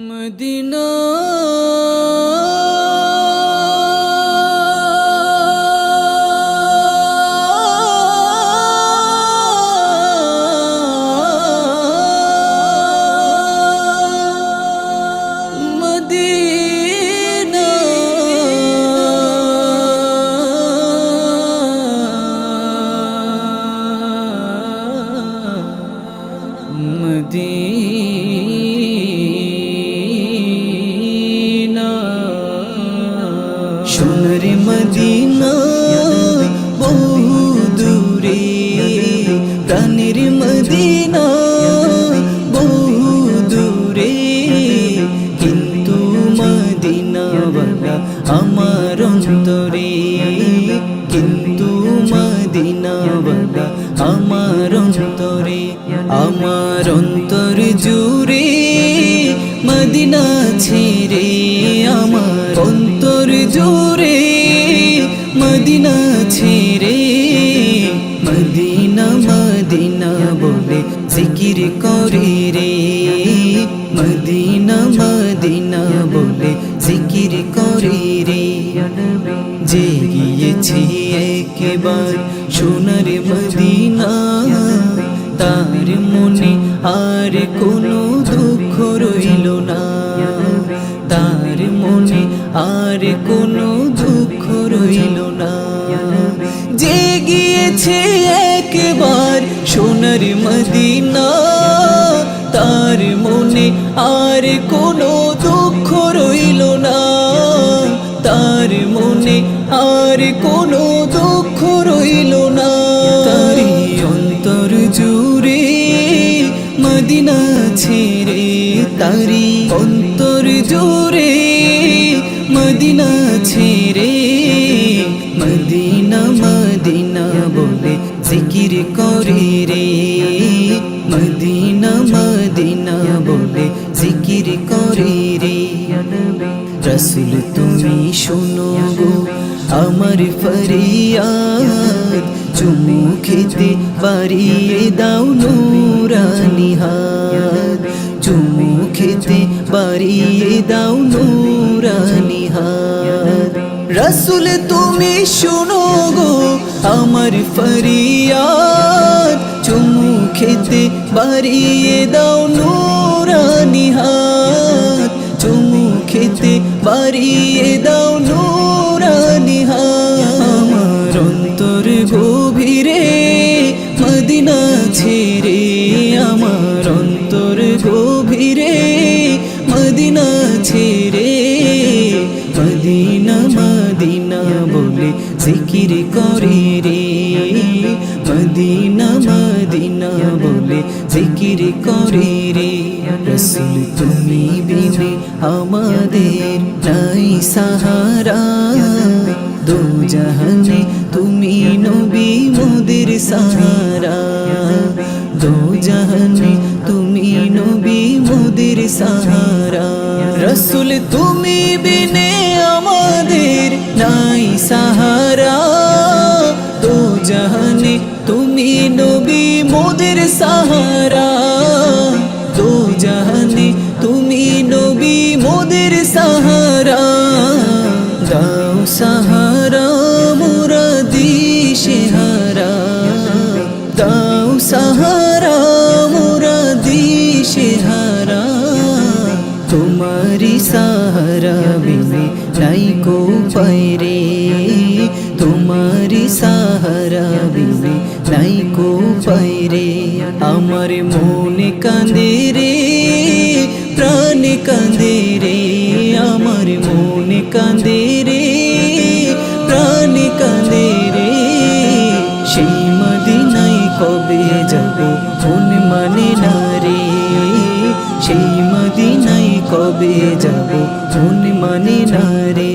Medina সোনার Medina বহু দূরে, প্রাণের মদিনা বহু দূরে, কিন্তু মদিনাওয়ালা আমার অন্তরে, কিন্তু মদিনাওয়ালা আমার অন্তরে, আমার অন্তর জুড়ে মদিনা ছেড়ে, আমার অন্তর জুড়ে মদিনা ছেড়ে, মদিনা মদিনা বলে জিকির করে রে, মদিনা মদিনা বলে জিকির করে রে। যে গিয়েছে একবার সোনার মদিনা, তার মনে আর কোনো দুঃখ রইল না, তার মনে আর কোনো দুঃখ রইল না। যে গিয়েছে একবার সোনার মদিনা, তার মনে আর কোনো দুঃখ রইল না, তার মনে আর কোনো দুঃখ রইল না। তারি অন্তর জুড়ে মদিনা ছেড়ে, তারি অন্তর জুড়ে মদিনা ছেড়ে, মদিনা মদিনা বলে জিকির করে রে, মদিনা মদিনা বলে জিকির করে রে। রসুল তুমি শোনো গো আমার ফরিয়াদ, চুমু খেতে বাড়িয়ে দাও নূরানি হাত, চুমু খেতে বাড়িয়ে দাও নূরানি হাত। রসুল তুমি শোনো গো আমার ফরিয়াদ, চুমু খেতে বাড়িয়ে দাও নূরানি হাত, চুমু খেতে বাড়িয়ে দাও নূরানি হাত। আমার অন্তর গভীরে মদিনা ছেড়ে, আমার অন্তর গভীরে মদিনা ছেড়ে, মদিনা মদিনা বলে জিকির করে রে, মদিনা মদিনা বলে জিকির করে রে। রসুল তুমি বিনে আমাদের নাই সাহারা, দো জাহানে তুমি নবী মোদের সাহারা, দো জাহানে তুমি নবী মোদের সাহারা। রসুল তুমি বিনে আমাদের নাই সাহারা, দো জাহানে তুমি নবী মোদের সাহারা, দো জাহানে তুমি নবী মোদের সাহারা। দাও সাহারা মোরা দিশেহারা, দাও সাহারা মোরা দিশেহারা, তোমারি সাহারা বিনে নাই কো পায়রে, তোমারি সাহারা বিনে নাই কো পায়রে। আমার মনে কাঁদে রে, প্রাণ কাঁদে রে, আমার মনে কাঁদে রে, প্রাণ কাঁদে রে। সেই মদিনায় কবে যাব মন মানে না রে, সেই মদিনায় কবে যাব মন মানে না রে।